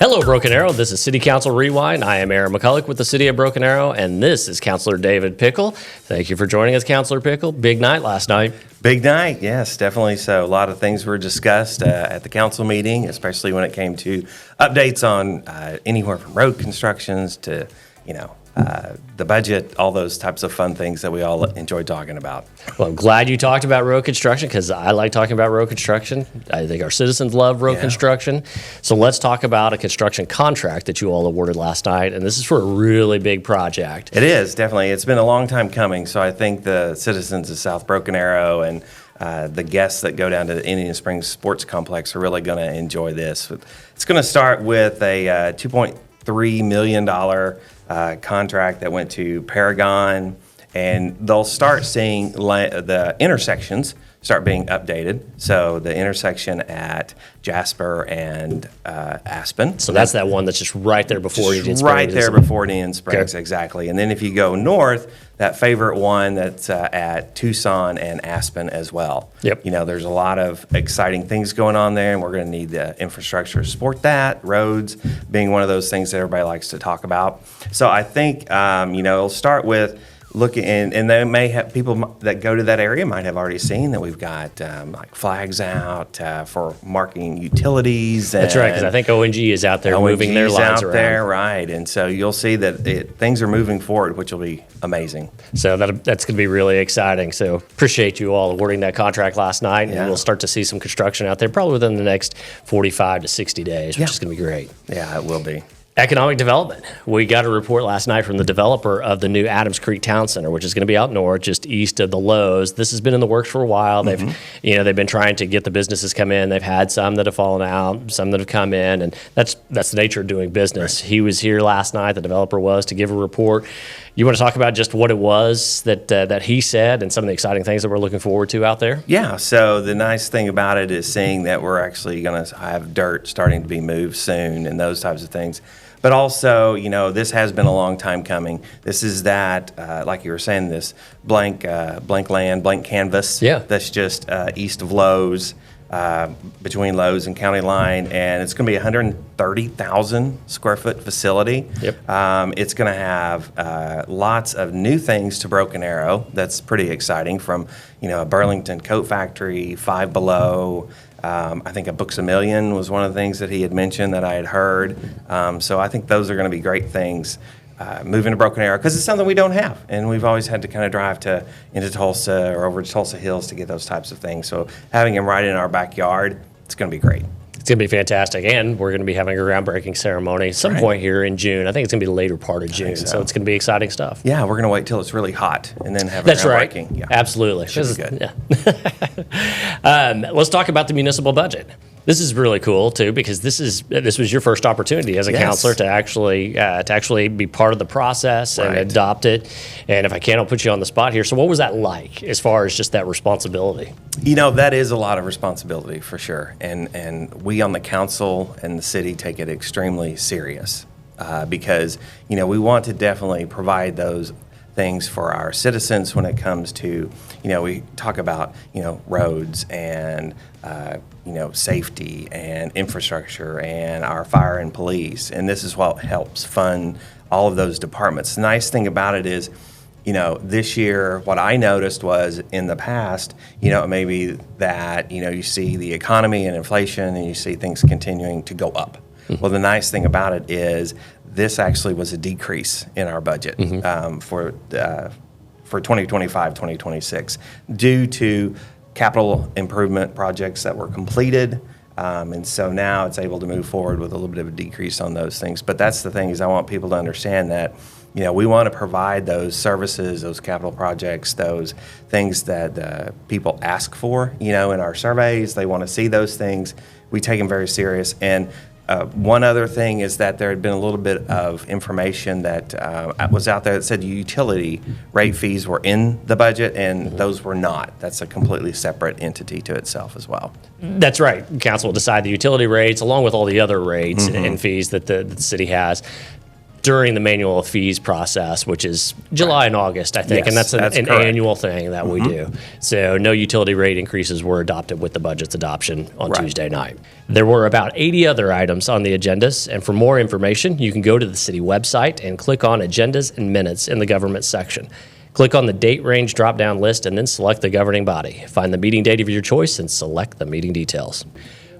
Hello, Broken Arrow. This is City Council Rewind. I am Aaron McCulloch with the City of Broken Arrow, and this is Councilor David Pickle. Thank you for joining us, Councilor Pickle. Big night last night. Big night, yes, definitely so. A lot of things were discussed at the council meeting, especially when it came to updates on anywhere from road constructions to, the budget, all those types of fun things that we all enjoy talking about. Well, I'm glad you talked about road construction because I like talking about road construction. I think our citizens love road construction. So let's talk about a construction contract that you all awarded last night. And this is for a really big project. It is, definitely. It's been a long time coming. So I think the citizens of South Broken Arrow and the guests that go down to the Indian Springs Sports Complex are really going to enjoy this. It's going to start with a $2.3 million contract that went to Paragon, and they'll start seeing the intersections start being updated. So the intersection at Jasper and Aspen. So that's that one that's just right there before Indian Springs. Right there before Indian Springs, exactly. And then if you go north, that favorite one that's at Tucson and Aspen as well. Yep. There's a lot of exciting things going on there, and we're going to need the infrastructure to support that, roads being one of those things that everybody likes to talk about. So I think, it'll start with looking, and they may have people that go to that area might have already seen that we've got like flags out for marking utilities. That's right, because I think ONG is out there moving their lines out around. There, right, and so you'll see that things are moving forward, which will be amazing. So that's going to be really exciting. So appreciate you all awarding that contract last night, and we'll start to see some construction out there probably within the next 45 to 60 days, which is going to be great. Yeah, it will be. Economic development. We got a report last night from the developer of the new Adams Creek Town Center, which is going to be out north, just east of the Lowe's. This has been in the works for a while. They've been trying to get the businesses come in. They've had some that have fallen out, some that have come in, and that's the nature of doing business. Right. He was here last night, the developer was, to give a report. You want to talk about just what it was that he said and some of the exciting things that we're looking forward to out there? Yeah, so the nice thing about it is seeing that we're actually going to have dirt starting to be moved soon and those types of things. But also, this has been a long time coming. This is that, like you were saying, this blank land, blank canvas. Yeah. That's just east of Lowe's, between Lowe's and County Line, and it's going to be a 130,000 square foot facility. Yep. It's going to have lots of new things to Broken Arrow. That's pretty exciting. From a Burlington coat factory, Five Below. I think a Books A Million was one of the things that he had mentioned that I had heard. So I think those are going to be great things moving to Broken Arrow, because it's something we don't have, and we've always had to kind of drive into Tulsa or over to Tulsa Hills to get those types of things. So having them right in our backyard, it's going to be great. It's going to be fantastic, and we're going to be having a groundbreaking ceremony at some point here in June. I think it's going to be the later part of June, so it's going to be exciting stuff. Yeah, we're going to wait till it's really hot and then have That's right. groundbreaking. Yeah. Absolutely. Should be good. Yeah. Let's talk about the municipal budget. This is really cool too, because this was your first opportunity as a counselor to actually be part of the process and adopt it. And if I can, I'll put you on the spot here. So what was that like as far as just that responsibility? That is a lot of responsibility for sure. And we on the council and the city take it extremely serious because, we want to definitely provide those things for our citizens when it comes to, we talk about, roads and, safety and infrastructure and our fire and police. And this is what helps fund all of those departments. The nice thing about it is, this year, what I noticed was in the past, maybe that, you see the economy and inflation and you see things continuing to go up. Mm-hmm. Well, the nice thing about it is this actually was a decrease in our budget for 2025, 2026 due to capital improvement projects that were completed. And so now it's able to move forward with a little bit of a decrease on those things. But that's the thing, is I want people to understand that, we want to provide those services, those capital projects, those things that people ask for, in our surveys. They want to see those things. We take them very serious. And one other thing is that there had been a little bit of information that was out there that said utility rate fees were in the budget, and those were not. That's a completely separate entity to itself as well. That's right. Council will decide the utility rates along with all the other rates and fees that the city has. during the manual of fees process, which is July and August, I think. Yes, and that's an correct. annual thing that we do. So no utility rate increases were adopted with the budget's adoption on Right. Tuesday night. There were about 80 other items on the agendas, and for more information, you can go to the city website and click on Agendas and Minutes in the Government section. Click on the date range drop-down list and then select the governing body. Find the meeting date of your choice and select the meeting details.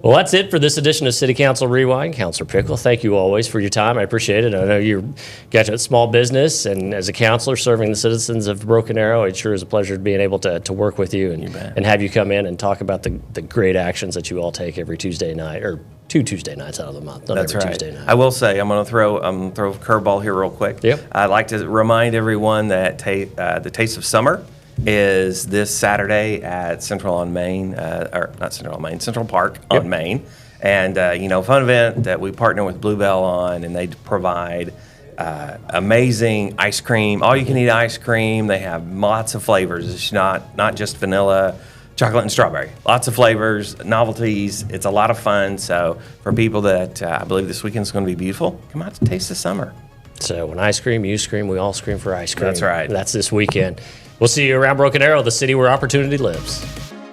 Well, that's it for this edition of City Council Rewind. Councilor Pickle, thank you always for your time. I appreciate it. I know you're got a small business, and as a councilor serving the citizens of Broken Arrow, it sure is a pleasure being able to work with you and have you come in and talk about the great actions that you all take every Tuesday night, or 2 Tuesday nights out of the month, not That's every right. Tuesday night. I will say, I'm going to throw a curveball here real quick. Yep. I'd like to remind everyone that the Taste of Summer is this Saturday at Central on Main, or not Central on Main, Central Park on Main. And, fun event that we partner with Bluebell on, and they provide amazing ice cream, all-you-can-eat ice cream. They have lots of flavors. It's not just vanilla, chocolate, and strawberry. Lots of flavors, novelties. It's a lot of fun. So for people that I believe this weekend is going to be beautiful, come out to Taste the Summer. So when I scream, you scream, we all scream for ice cream. That's right. That's this weekend. We'll see you around Broken Arrow, the city where opportunity lives.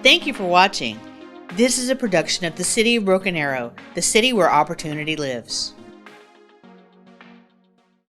Thank you for watching. This is a production of the City of Broken Arrow, the city where opportunity lives.